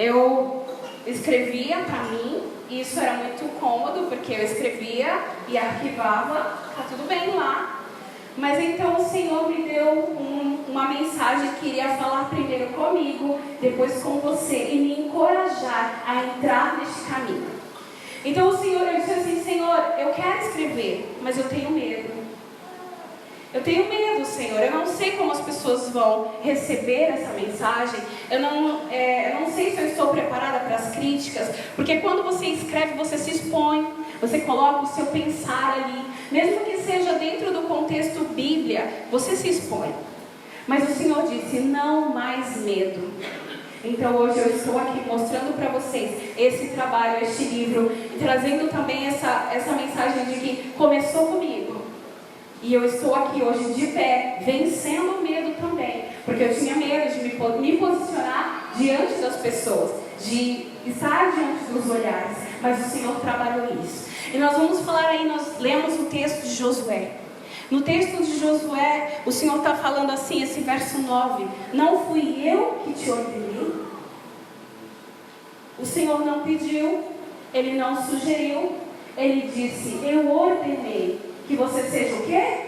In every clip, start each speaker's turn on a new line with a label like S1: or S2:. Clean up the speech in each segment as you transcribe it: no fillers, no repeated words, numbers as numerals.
S1: eu escrevia para mim, e isso era muito cômodo, porque eu escrevia e arquivava, tá tudo bem lá. Mas então o Senhor me deu uma mensagem que iria falar primeiro comigo, depois com você, e me encorajar a entrar neste caminho. Então o Senhor, eu disse assim: Senhor, eu quero escrever, mas eu tenho medo. Eu tenho medo, Senhor. Eu não sei como as pessoas vão receber essa mensagem. Eu não sei se eu estou preparada para as críticas. Porque quando você escreve, você se expõe. Você coloca o seu pensar ali. Mesmo que seja dentro do contexto Bíblia, você se expõe. Mas o Senhor disse: não mais medo. Então hoje eu estou aqui mostrando para vocês esse trabalho, este livro. E trazendo também essa mensagem de que começou comigo. E eu estou aqui hoje de pé, vencendo o medo também. Porque eu tinha medo de me posicionar diante das pessoas, de estar diante dos olhares. Mas o Senhor trabalhou isso. E nós vamos falar aí, nós lemos o texto de Josué. No texto de Josué, o Senhor está falando assim, esse verso 9. Não fui eu que te ordenei. O Senhor não pediu, Ele não sugeriu. Ele disse: eu ordenei que você seja o quê?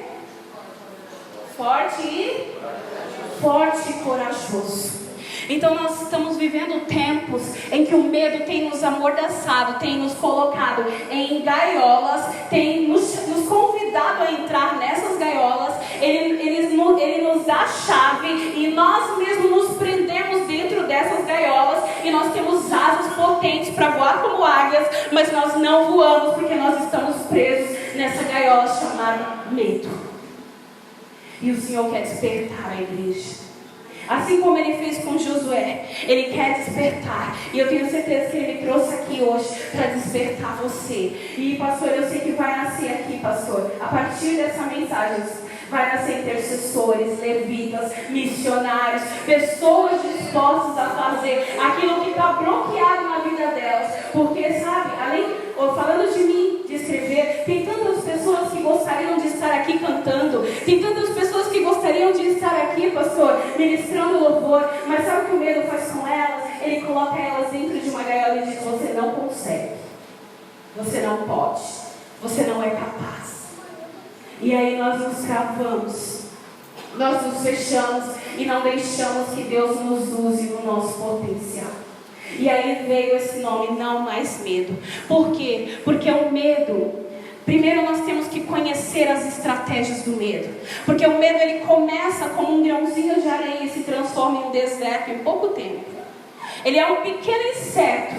S1: Forte e corajoso. Então nós estamos vivendo tempos em que o medo tem nos amordaçado, tem nos colocado em gaiolas, tem nos convidado a entrar nessas gaiolas. Ele nos dá a chave e nós mesmos nos prendemos dentro dessas gaiolas, e nós temos asas potentes para voar como águias, mas nós não voamos porque nós estamos presos nessa gaiola chamada medo. E o Senhor quer despertar a igreja. Assim como Ele fez com Josué, Ele quer despertar. E eu tenho certeza que Ele me trouxe aqui hoje para despertar você. E pastor, eu sei que vai nascer aqui, pastor, a partir dessa mensagem, vai nascer intercessores, levitas, missionários, pessoas dispostas a fazer aquilo que está bloqueado na vida delas. Porque, sabe, falando de mim, de escrever, tem tantas pessoas que gostariam de estar aqui cantando, tem tantas pessoas que gostariam de estar aqui, pastor, ministrando louvor, mas sabe o que o medo faz com elas? Ele coloca elas dentro de uma gaiola e diz: você não consegue, você não pode, você não é capaz. E aí nós nos travamos, nós nos fechamos e não deixamos que Deus nos use no nosso potencial. E aí veio esse nome, não mais medo. Por quê? Porque o medo, primeiro nós temos que conhecer as estratégias do medo. Porque o medo, ele começa como um grãozinho de areia e se transforma em um deserto em pouco tempo. Ele é um pequeno inseto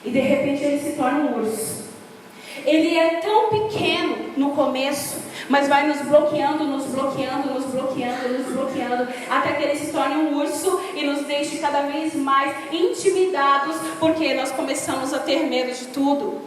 S1: e de repente ele se torna um urso. Ele é tão pequeno no começo, mas vai nos bloqueando, até que ele se torne um urso e nos deixe cada vez mais intimidados, porque nós começamos a ter medo de tudo.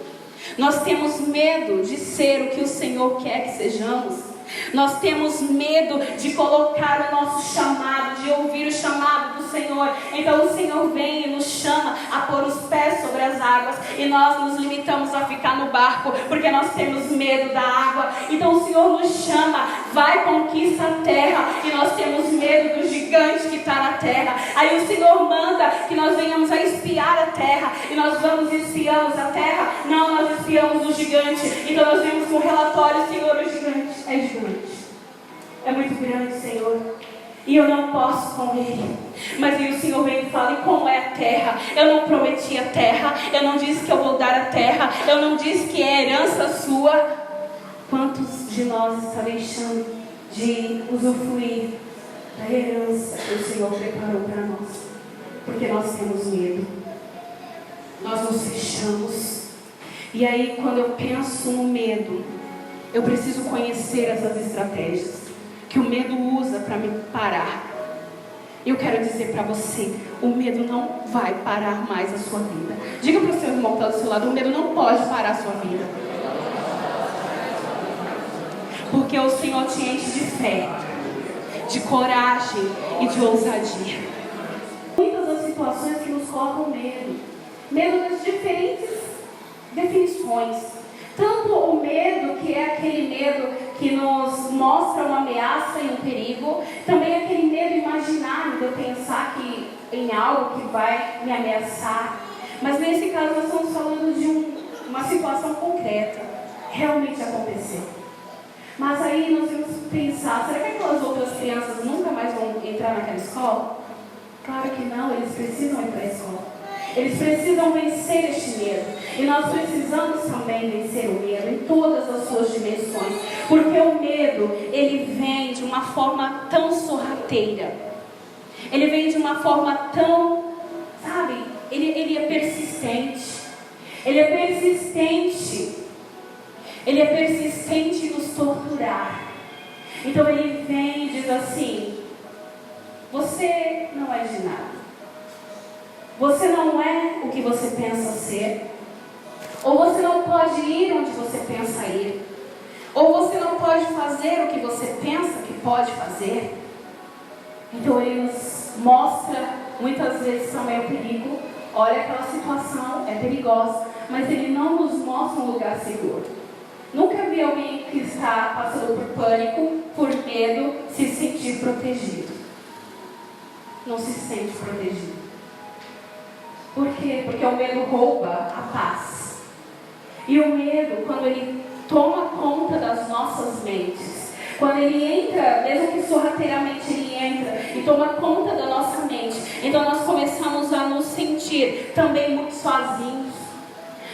S1: Nós temos medo de ser o que o Senhor quer que sejamos. Nós temos medo de colocar o nosso chamado, de ouvir o chamado do Senhor. Então o Senhor vem e nos chama a pôr os pés sobre as águas, e nós nos limitamos a ficar no barco porque nós temos medo da água. Então o Senhor nos chama: vai, conquista a terra, e nós temos medo do gigante que está na terra. Aí o Senhor manda que nós venhamos a espiar a terra, e nós vamos e espiamos a terra. Não, nós espiamos o gigante. Então nós vemos com um relatório: Senhor, o gigante é gigante, é muito grande, Senhor, e eu não posso com ele. Mas aí o Senhor vem e fala: e como é a terra? Eu não prometi a terra, eu não disse que eu vou dar a terra, eu não disse que é herança sua. Quantos de nós está deixando de usufruir da herança que o Senhor preparou para nós? Porque nós temos medo, nós nos fechamos. E aí, quando eu penso no medo, eu preciso conhecer essas estratégias que o medo usa para me parar. Eu quero dizer para você: o medo não vai parar mais a sua vida. Diga para o seu irmão que está do seu lado: o medo não pode parar a sua vida. Porque o Senhor te enche de fé, de coragem e de ousadia. Muitas das situações que nos colocam medo das diferentes definições. Tanto o medo, que é aquele medo que nos mostra uma ameaça e um perigo, também aquele medo imaginário de eu pensar que em algo que vai me ameaçar. Mas nesse caso nós estamos falando de uma situação concreta, realmente acontecer. Mas aí nós vamos pensar, será que aquelas outras crianças nunca mais vão entrar naquela escola? Claro que não, eles precisam ir para a escola. Eles precisam vencer este medo. E nós precisamos também vencer o medo em todas as suas dimensões. Porque o medo, ele vem de uma forma tão sorrateira. Ele vem de uma forma tão, sabe, ele é persistente. Ele é persistente. Ele é persistente em nos torturar. Então ele vem e diz assim: você não é de nada. Você não é o que você pensa ser. Ou você não pode ir onde você pensa ir. Ou você não pode fazer o que você pensa que pode fazer. Então ele nos mostra muitas vezes também o perigo. Olha, aquela situação é perigosa, mas ele não nos mostra um lugar seguro. Nunca vi alguém que está passando por pânico, por medo, se sentir protegido. Não se sente protegido. Por quê? Porque o medo rouba a paz. E o medo, quando ele toma conta das nossas mentes, quando ele entra, mesmo que sorrateiramente ele entra e toma conta da nossa mente, então nós começamos a nos sentir também muito sozinhos.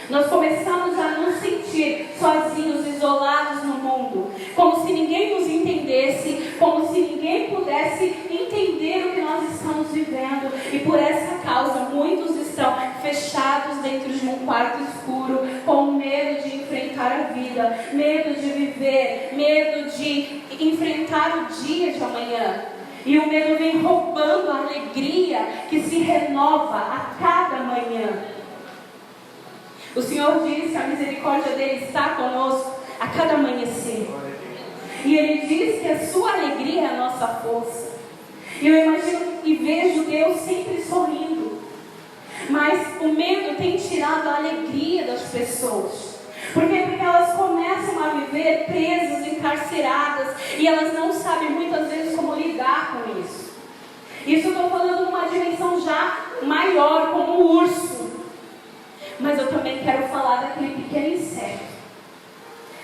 S1: Nós começamos a nos sentir sozinhos, isolados no mundo, como se ninguém nos entendesse, como se ninguém pudesse entender o que nós estamos vivendo. E por essa causa, muitos estão fechados dentro de um quarto escuro, com medo de enfrentar a vida, medo de viver, medo de enfrentar o dia de amanhã. E o medo vem roubando a alegria que se renova a cada manhã. O Senhor diz que a misericórdia dele está conosco a cada amanhecer. E ele diz que a sua alegria é a nossa força. E eu imagino e vejo Deus sempre sorrindo. Mas o medo tem tirado a alegria das pessoas. Por quê? Porque elas começam a viver presas, encarceradas. E elas não sabem muitas vezes como lidar com isso. Isso eu estou falando numa dimensão já maior, como o urso. Mas eu também quero falar daquele pequeno inseto.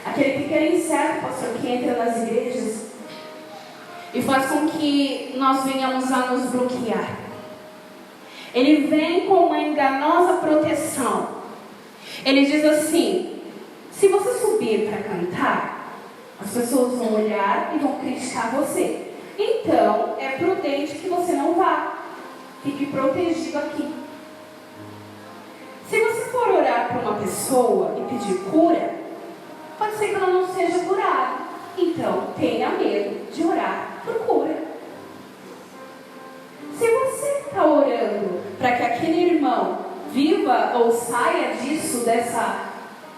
S1: Aquele pequeno inseto, pastor, que entra nas igrejas e faz com que nós venhamos a nos bloquear. Ele vem com uma enganosa proteção. Ele diz assim: se você subir para cantar, as pessoas vão olhar e vão criticar você. Então, é prudente que você não vá. Fique protegido aqui. Se você for orar para uma pessoa e pedir cura, pode ser que ela não seja curada. Então, tenha medo de orar por cura. Se você está orando para que aquele irmão viva ou saia disso,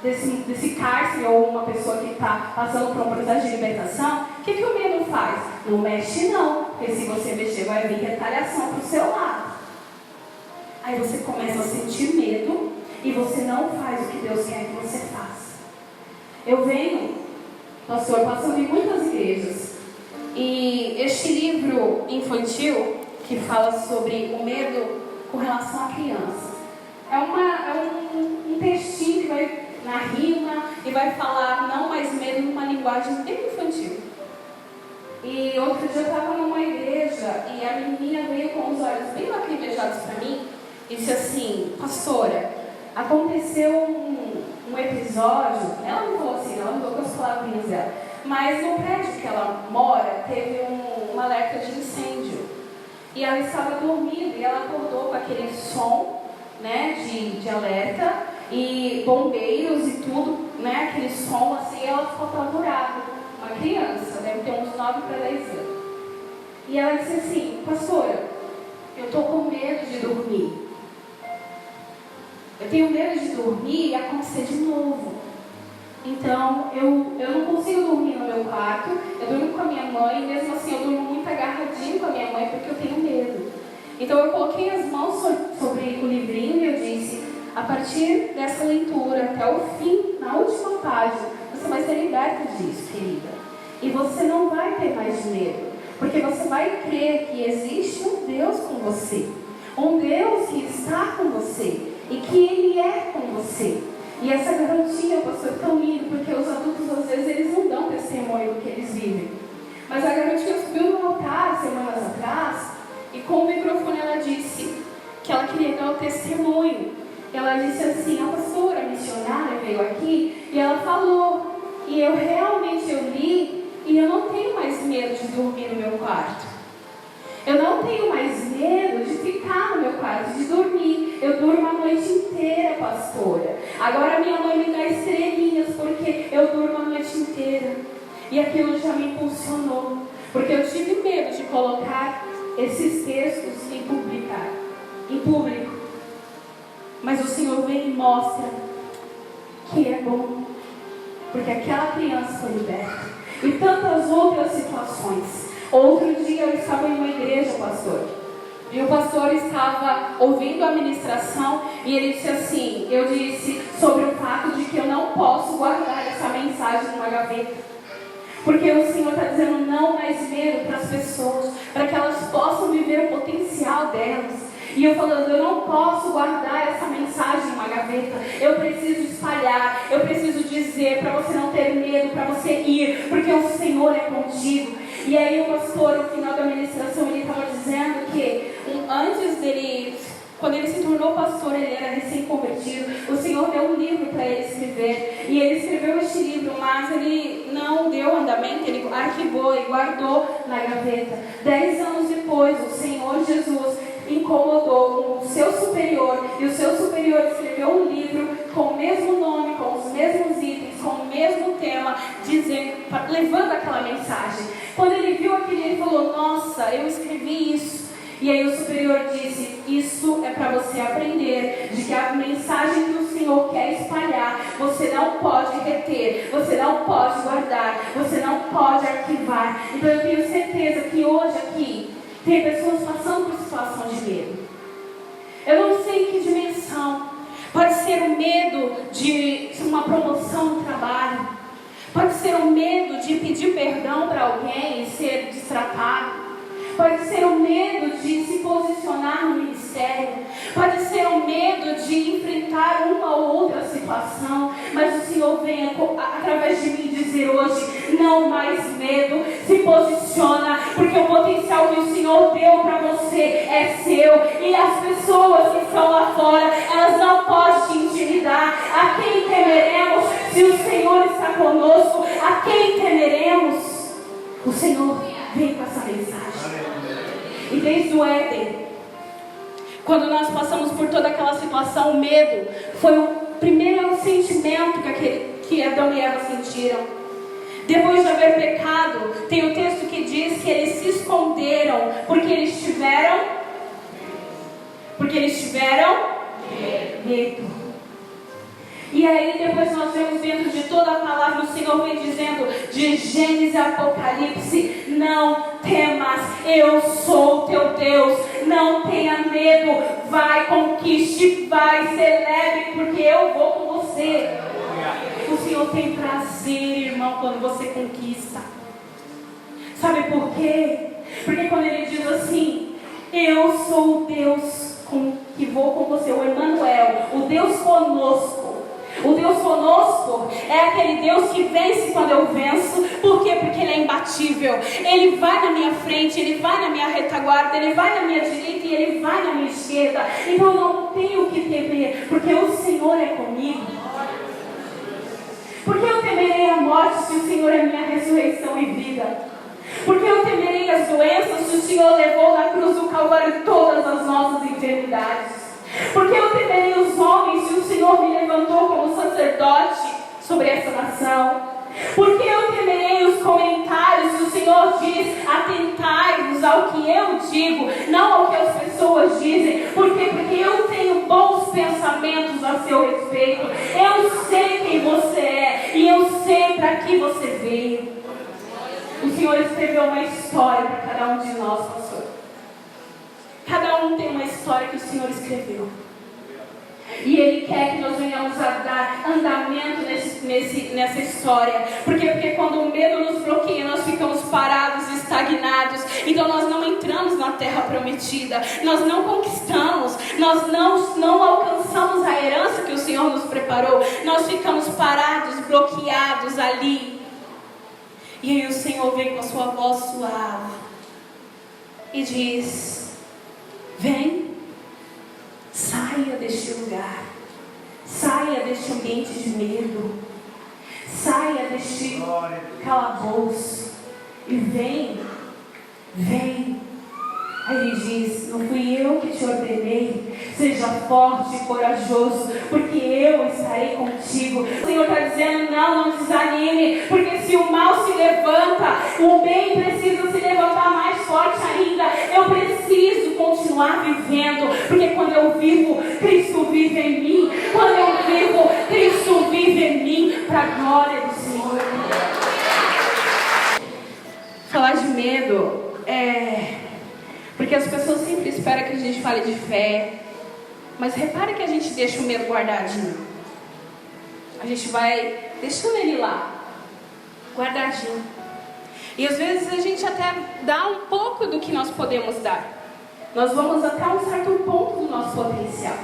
S1: desse cárcere, ou uma pessoa que está passando por um processo de libertação, o que o medo faz? Não mexe não, porque se você mexer vai vir retaliação para o seu lado. Aí você começa a sentir medo e você não faz o que Deus quer que você faça. Eu venho, pastor, passando em muitas igrejas, e este livro infantil que fala sobre o medo com relação a crianças, é um textinho que vai na rima e vai falar não mais medo numa linguagem bem infantil. E outro dia eu estava numa igreja e a menina veio com os olhos bem lacrimejados para mim e disse assim: pastora, aconteceu um episódio, ela não falou assim, ela não falou com as palavrinhas dela, mas no prédio que ela mora teve um alerta de incêndio e ela estava dormindo e ela acordou com aquele som, né, de alerta e bombeiros e tudo, né, aquele som assim, e ela ficou apavorada. Uma criança, deve ter uns 9 para 10 anos. E ela disse assim: pastora, eu estou com medo de dormir. Eu tenho medo de dormir e acontecer de novo. Então, eu não consigo dormir no meu quarto. Eu durmo com a minha mãe, e mesmo assim eu durmo muito agarradinho com a minha mãe porque eu tenho medo. Então eu coloquei as mãos sobre o livrinho e eu disse: a partir dessa leitura até o fim, na última página, você vai ser liberta disso, querida. E você não vai ter mais medo, porque você vai crer que existe um Deus com você. Um Deus que está com você e que Ele é com você. E essa garantia, pastor, é tão linda, porque os adultos às vezes eles não dão testemunho do que eles vivem. Mas a garantia subiu no altar semanas atrás e com o microfone ela disse que ela queria dar o testemunho. Ela disse assim: a pastora missionária veio aqui e ela falou, e eu realmente li, e eu não tenho mais medo de dormir no meu quarto. Eu não tenho mais medo de ficar no meu quarto, de dormir. Eu durmo a noite inteira, pastora. Agora minha mãe me dá estrelinhas porque eu durmo a noite inteira. E aquilo já me impulsionou, porque eu tive medo de colocar esses textos em público. Mas o Senhor vem e mostra que é bom, porque aquela criança foi liberta. E tantas outras situações. Outro dia eu estava em uma igreja, pastor, e o pastor estava ouvindo a ministração e ele disse assim, eu disse sobre o fato de que eu não posso guardar essa mensagem numa gaveta, porque o Senhor está dizendo não mais medo para as pessoas, para que elas possam viver o potencial delas. E eu falando, eu não posso guardar essa mensagem numa gaveta, eu preciso espalhar, eu preciso dizer para você não ter medo, para você ir, porque o Senhor é contigo. E aí o pastor, no final da ministração, ele estava dizendo que antes dele, quando ele se tornou pastor, ele era recém-convertido, o Senhor deu um livro para ele escrever, e ele escreveu este livro, mas ele não deu andamento, ele arquivou e guardou na gaveta. 10 anos depois, o Senhor Jesus incomodou com o seu superior, e o seu superior escreveu um livro com o mesmo nome, com os mesmos itens, com o mesmo tema, dizendo, levando aquela mensagem. Quando ele viu aquilo, ele falou, nossa, eu escrevi isso. E aí o superior disse, isso é para você aprender, de que a mensagem que o Senhor quer espalhar, você não pode reter, você não pode guardar, você não pode arquivar. Então eu tenho certeza que hoje aqui, tem pessoas passando por situação de medo. Eu não sei em que dimensão. Pode ser o medo de uma promoção no trabalho. Pode ser o medo de pedir perdão para alguém e ser destratado. Pode ser o medo de se posicionar no ministério. Pode ser o medo de enfrentar uma ou outra situação. Mas o Senhor vem através de mim dizer hoje, não mais medo, se posiciona, porque o potencial que o Senhor deu para você é seu. E as pessoas que estão lá fora, elas não podem te intimidar. A quem temeremos se o Senhor está conosco? A quem temeremos? O Senhor vem com essa mensagem. E desde o Éden, quando nós passamos por toda aquela situação, o medo foi o primeiro sentimento que Adão e Eva sentiram. Depois de haver pecado, tem o texto que diz que eles se esconderam porque eles tiveram medo. E aí depois nós vemos dentro de toda a palavra, o Senhor vem dizendo, de Gênesis a Apocalipse, não temas, eu sou o teu Deus, não tenha medo, vai, conquiste, vai, celebre, porque eu vou com você. O Senhor tem prazer, irmão, quando você conquista. Sabe por quê? Porque quando Ele diz assim, eu sou o Deus que vou com você, o Emmanuel, o Deus conosco. O Deus conosco é aquele Deus que vence quando eu venço. Por quê? Porque Ele é imbatível. Ele vai na minha frente, Ele vai na minha retaguarda, Ele vai na minha direita e Ele vai na minha esquerda. Então eu não tenho o que temer, porque o Senhor é comigo. Porque eu temerei a morte se o Senhor é minha ressurreição e vida? Porque eu temerei as doenças se o Senhor levou na cruz do Calvário todas as nossas enfermidades? Porque eu temerei os homens se o Senhor me levantou como sacerdote sobre essa nação? Porque eu temerei os comentários se o Senhor diz, atentai-vos ao que eu digo, não ao que as pessoas dizem? Por quê? Porque eu tenho bons pensamentos a seu respeito. Eu sei quem você é e eu sei para que você veio. O Senhor escreveu uma história para cada um de nós, pastor. Cada um tem uma história que o Senhor escreveu. E Ele quer que nós venhamos a dar andamento nessa história. Porque quando o medo nos bloqueia, nós ficamos parados, estagnados. Então nós não entramos na terra prometida. Nós não conquistamos. Nós não alcançamos a herança que o Senhor nos preparou. Nós ficamos parados, bloqueados ali. E aí o Senhor vem com a sua voz suave e diz: vem, saia deste lugar, saia deste ambiente de medo, saia deste calabouço e vem. Aí Ele diz: não fui eu que te ordenei, seja forte e corajoso, porque eu estarei contigo. O Senhor está dizendo: não desanime, porque se o mal se levanta, o bem precisa se levantar mais forte ainda. Eu preciso continuar vivendo, porque quando eu vivo, Cristo vive em mim. Quando eu vivo, Cristo vive em mim, para a glória do Senhor. Falar de medo porque as pessoas sempre esperam que a gente fale de fé. Mas repara que a gente deixa o medo guardadinho. A gente vai deixando ele lá, guardadinho. E às vezes a gente até dá um pouco do que nós podemos dar. Nós vamos até um certo ponto do nosso potencial.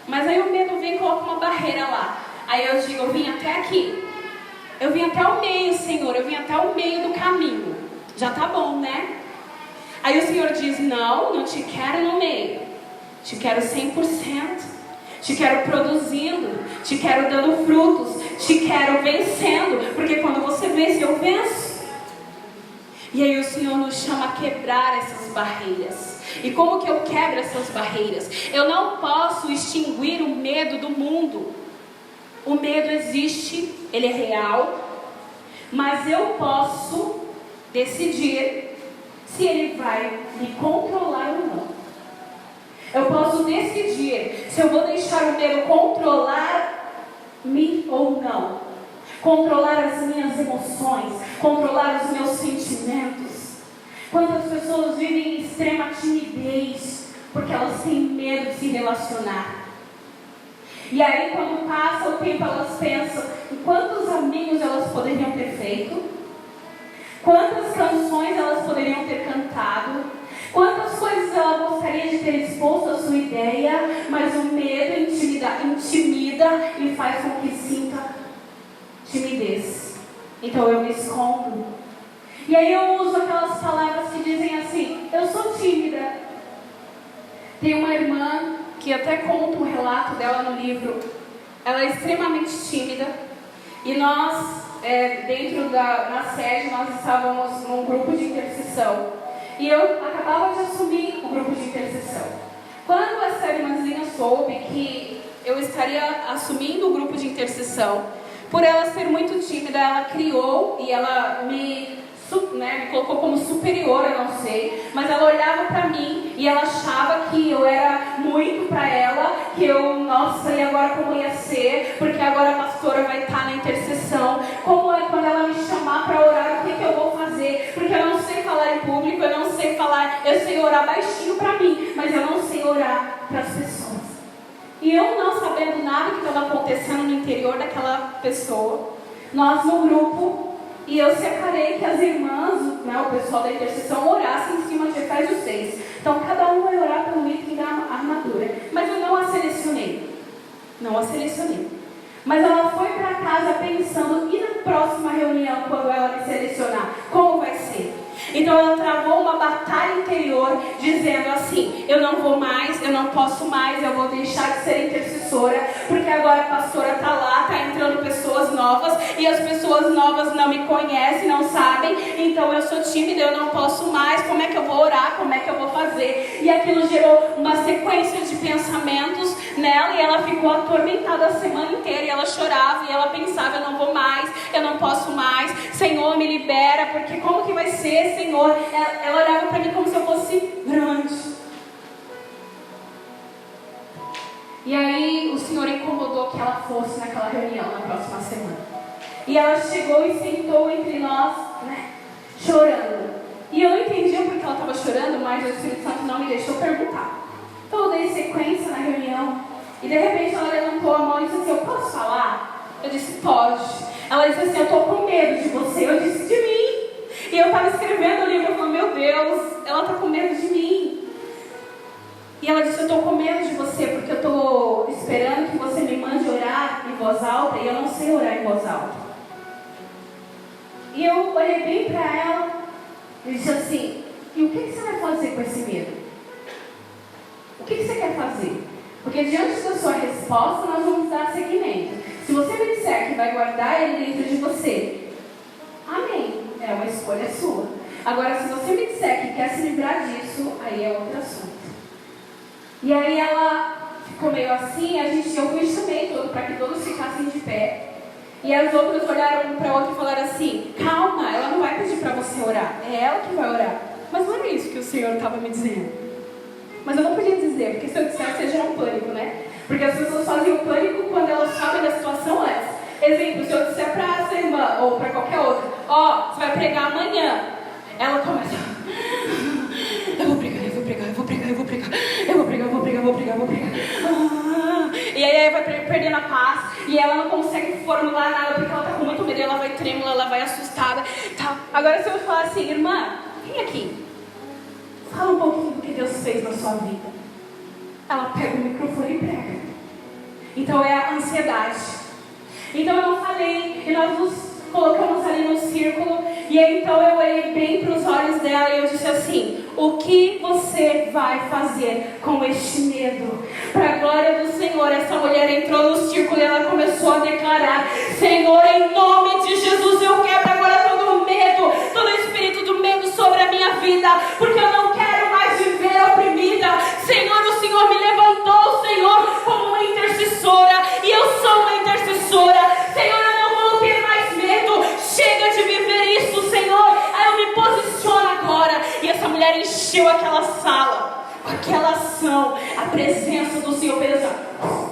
S1: Mas aí o medo vem e coloca uma barreira lá. Aí eu digo: eu vim até aqui. Eu vim até o meio, Senhor. Eu vim até o meio do caminho. Já tá bom, né? Aí o Senhor diz: não te quero no meio. Te quero 100%. Te quero produzindo. Te quero dando frutos. Te quero vencendo. Porque quando você vence, eu venço. E aí o Senhor nos chama a quebrar essas barreiras. E como que eu quebro essas barreiras? Eu não posso extinguir o medo do mundo. O medo existe, ele é real. Mas eu posso decidir se ele vai me controlar ou não. Eu posso decidir se eu vou deixar o medo controlar-me ou não. Controlar as minhas emoções, controlar os meus sentimentos. Quantas pessoas vivem em extrema timidez porque elas têm medo de se relacionar. E aí quando passa o tempo elas pensam em quantos amigos elas poderiam ter feito, quantas canções elas poderiam ter cantado, quantas coisas ela gostaria de ter exposto a sua ideia, mas o medo intimida e faz com que sinta timidez. Então eu me escondo. E aí eu uso aquelas palavras que dizem assim: eu sou tímida. Tem uma irmã que até conta um relato dela no livro. Ela é extremamente tímida. E nós, na sede, nós estávamos num grupo de intercessão. E eu acabava de assumir o grupo de intercessão. Quando essa irmãzinha soube que eu estaria assumindo o grupo de intercessão, por ela ser muito tímida, ela criou e ela me colocou como superior, eu não sei, mas ela olhava para mim e ela achava que eu era muito para ela, que eu, nossa, e agora como ia ser, porque agora a pastora vai estar na intercessão, como é quando ela me chamar para orar, o que eu vou fazer, porque eu não sei falar em público, eu não sei falar, eu sei orar baixinho para mim, mas eu não sei orar para as pessoas. E eu não sabendo nada que estava acontecendo no interior daquela pessoa, nós no grupo, e eu separei que as irmãs, o pessoal da intercessão, orassem em cima de Efésios 6. Então cada um vai orar pelo item da armadura. Mas eu não a selecionei. Mas ela foi para casa pensando: e na próxima reunião, quando ela me selecionar, como vai ser? Então ela travou uma batalha interior, dizendo assim: eu não vou mais, eu não posso mais, eu vou deixar de ser intercessora, porque agora a pastora está lá, está entrando pessoas novas, e as pessoas novas não me conhecem, não sabem, então eu sou tímida, eu não posso mais, como é que eu vou orar, como é que eu vou fazer? E aquilo gerou uma sequência de pensamentos nela, e ela ficou atormentada a semana inteira, e ela chorava, e ela pensava: eu não vou mais, eu não posso mais, Senhor, me libera, porque como que vai ser, Senhor? Ela olhava para mim como se eu fosse grande. E aí o Senhor incomodou que ela fosse naquela reunião na próxima semana. E ela chegou e sentou entre nós, chorando. E eu não entendia porque ela estava chorando, mas o Espírito Santo não me deixou perguntar. Então eu dei sequência na reunião. E E de repente ela levantou a mão e disse assim: eu posso falar? Eu disse: pode. Ela disse assim: eu estou com medo de você. Eu disse: de mim. E eu estava escrevendo o livro, eu falei: meu Deus, ela está com medo de mim. E ela disse: eu estou com medo de você, porque eu estou esperando que você me mande orar em voz alta, e eu não sei orar em voz alta. E eu olhei bem para ela e disse assim: e o que você vai fazer com esse medo? O que você quer fazer? Porque diante da sua resposta nós vamos dar seguimento. Se você me disser que vai guardar ele dentro de você, amém, é uma escolha sua. Agora, se você me disser que quer se livrar disso, aí é outro assunto. E aí ela ficou meio assim, eu fui chamei todo para que todos ficassem de pé. E as outras olharam um para outra e falaram assim: calma, ela não vai pedir para você orar, é ela que vai orar. Mas não era isso que o Senhor estava me dizendo. Mas eu não podia dizer, porque se eu dissesse ia gerar um pânico, né? Porque as pessoas fazem o pânico quando elas sabem da situação antes. Exemplo, se eu disser para essa irmã ou para qualquer outra: ó, você vai pregar amanhã. Ela começa: eu vou pregar. E aí vai perdendo a paz. E ela não consegue formular nada porque ela está com muito medo. Ela vai trêmula, ela vai assustada, tá. Agora se eu falar assim: irmã, vem aqui, fala um pouquinho do que Deus fez na sua vida. Ela pega o microfone e prega. Então é a ansiedade. Então eu não falei, e nós nos colocamos ali no círculo. E aí então eu olhei bem para os olhos dela e eu disse assim: o que você vai fazer com este medo? Para a glória do Senhor, essa mulher entrou no círculo e ela começou a declarar: Senhor, em nome de Jesus, eu quebro agora todo o medo, todo o espírito do medo sobre a minha vida, porque eu não quero mais viver oprimida. Senhor, o Senhor me levantou, Senhor, como uma intercessora, e eu sou uma intercessora. Senhor, eu não vou ter mais medo. Chega de viver isso, Senhor. Aí eu me posiciono agora. E essa mulher encheu aquela sala com aquela ação, a presença do Senhor fez assim.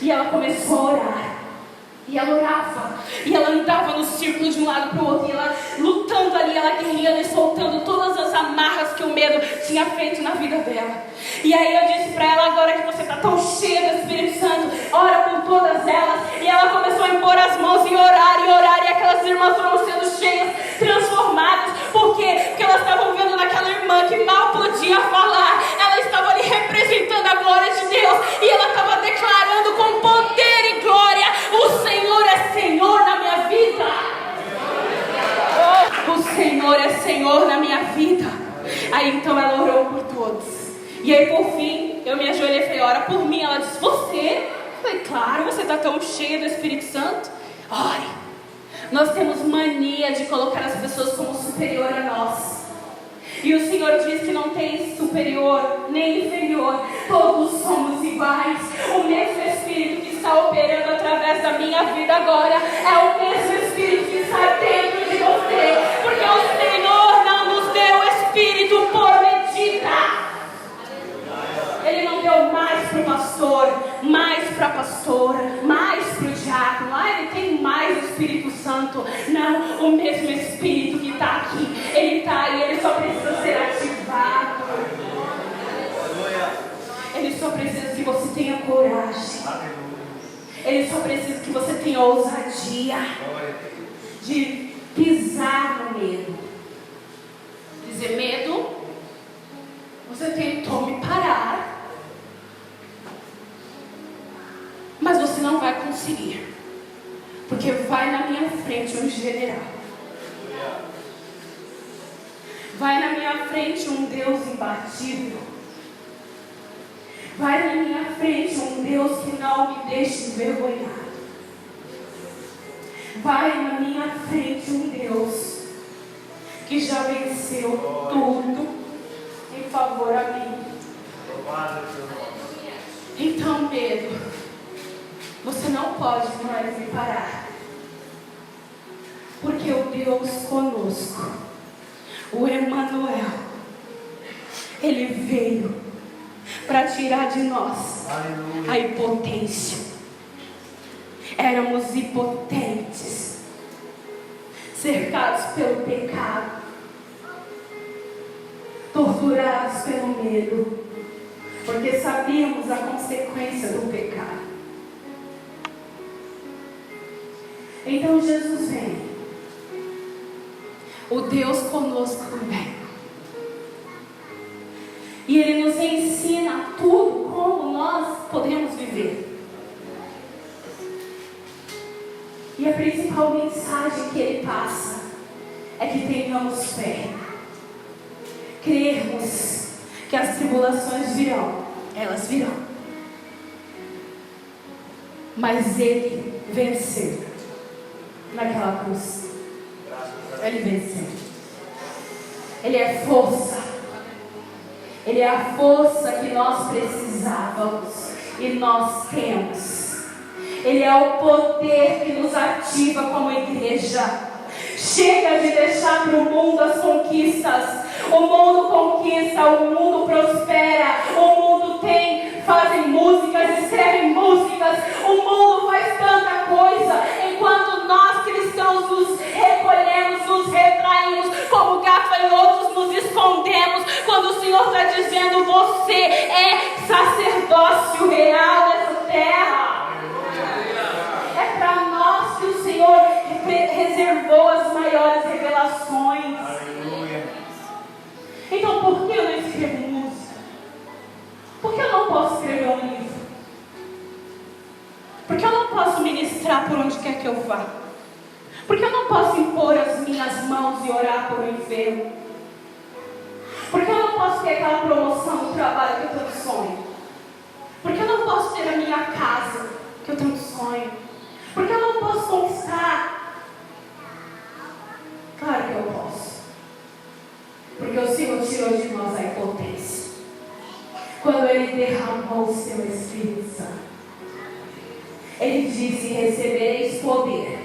S1: E ela começou a orar. E ela orava, e ela andava no círculo de um lado para o outro, e ela lutando ali, ela guerreando e soltando todas as amarras que o medo tinha feito na vida dela. E aí eu disse para ela: agora que você está tão cheia do Espírito Santo, ora por todas elas. E ela começou a impor as mãos e orar, e aquelas irmãs foram sendo cheias, transformadas. Por quê? Porque elas estavam vendo naquela irmã que mal podia falar, ela estava ali representando a glória de Deus, e ela estava declarando com poder e glória: o Senhor é Senhor na minha vida. Oh, o Senhor é Senhor na minha vida. Aí então ela orou por todos. E aí por fim, eu me ajoelhei e falei: ora por mim. Ela disse: você? Eu falei: claro, você está tão cheia do Espírito Santo. Ore. Nós temos mania de colocar as pessoas como superior a nós. E o Senhor diz que não tem superior nem inferior, todos somos iguais. O mesmo Espírito que está operando através da minha vida agora é o mesmo Espírito que está dentro de você, porque o Senhor não nos deu Espírito por medida. Ele não deu mais para o pastor, mais para a pastora, mais para o diácono. Ele tem mais o Espírito Santo. Não, o mesmo Espírito que está aqui, ele está aí, ele só precisa ser ativado. Ele só precisa que você tenha coragem. Ele só precisa que você tenha ousadia de pisar no medo. Dizer: medo, você tentou me parar, mas você não vai conseguir, porque vai na minha frente um general, vai na minha frente um Deus imbatível, vai na minha frente um Deus que não me deixa envergonhado, vai na minha frente um Deus que já venceu tudo em favor a mim. Então, medo, você não pode mais me parar, porque o Deus conosco, o Emanuel, ele veio para tirar de nós a impotência. Éramos impotentes, cercados pelo pecado, torturados pelo medo, porque sabíamos a consequência do pecado. Então Jesus vem, o Deus conosco vem, e Ele nos ensina tudo como nós podemos viver. E a principal mensagem que Ele passa é que tenhamos fé, crermos que as tribulações virão, elas virão, mas Ele venceu naquela cruz. Ele venceu. Ele é força. Ele é a força que nós precisávamos e nós temos. Ele é o poder que nos ativa como igreja. Chega de deixar para o mundo as conquistas. O mundo conquista, o mundo prospera, o mundo fazem músicas, escrevem músicas, o mundo faz tanta coisa, enquanto nós cristãos nos recolhemos, nos retraímos, como gafanhotos nos escondemos, quando o Senhor está dizendo: você é sacerdócio real nessa terra. É para nós que o Senhor reservou as maiores revelações. Então por que eu não escrevo música? Por que eu não posso escrever um livro? Por que eu não posso ministrar por onde quer que eu vá? Por que eu não posso impor as minhas mãos e orar por um enfermo? Por que eu não posso ter aquela promoção no trabalho que eu tanto sonho? Por que eu não posso ter a minha casa que eu tanto sonho? Por que eu não posso conquistar? Claro que eu posso. Porque o Senhor tirou de nós a impotência quando Ele derramou o seu Espírito Santo. Ele disse: recebereis poder,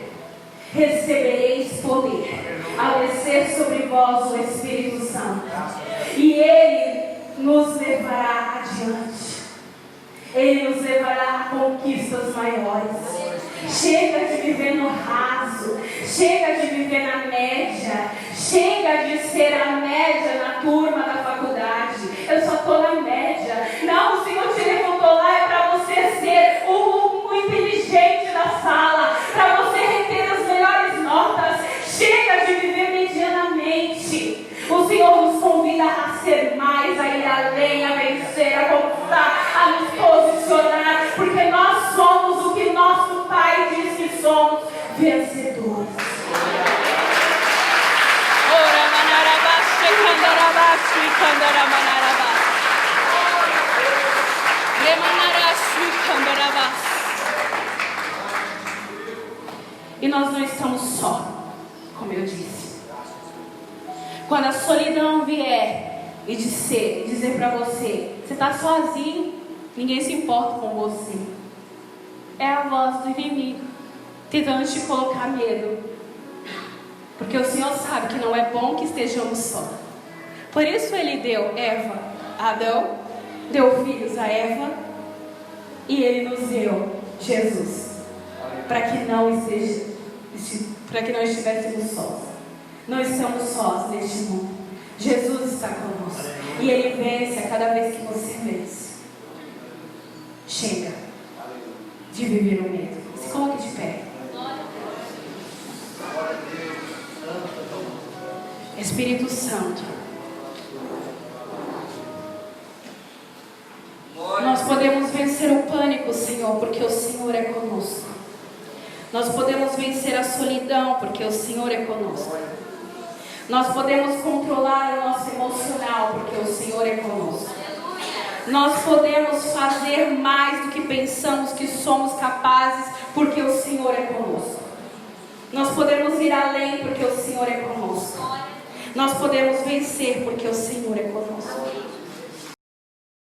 S1: recebereis poder, ao descer sobre vós o Espírito Santo, e Ele nos levará adiante. Ele nos levará a conquistas maiores. Chega de viver no raso, chega de viver na média, chega de ser a média na turma da faculdade. Eu só estou na média. Não, o Senhor te levantou lá é para você ser o inteligente da sala, para você reter as melhores notas. Chega de viver medianamente. O Senhor nos convida a ser mais, a ir além, a vencer, a conquistar, a nos posicionar, porque nós somos o que nosso Pai diz que somos: vencedores. E nós não estamos só, como eu disse. Quando a solidão vier e dizer para você: você está sozinho, ninguém se importa com você, é a voz do inimigo tentando te colocar medo, porque o Senhor sabe que não é bom que estejamos só. Por isso Ele deu Eva a Adão, deu filhos a Eva, e Ele nos deu Jesus, para que não estivéssemos sós. Não estamos sós neste mundo. Jesus está conosco. E Ele vence a cada vez que você vence. Chega de viver o medo. Se coloque de pé. Espírito Santo, nós podemos vencer o pânico, Senhor, porque o Senhor é conosco. Nós podemos vencer a solidão, porque o Senhor é conosco. Nós podemos controlar o nosso emocional, porque o Senhor é conosco. Nós podemos fazer mais do que pensamos que somos capazes, porque o Senhor é conosco. Nós podemos ir além, porque o Senhor é conosco. Nós podemos vencer, porque o Senhor é conosco.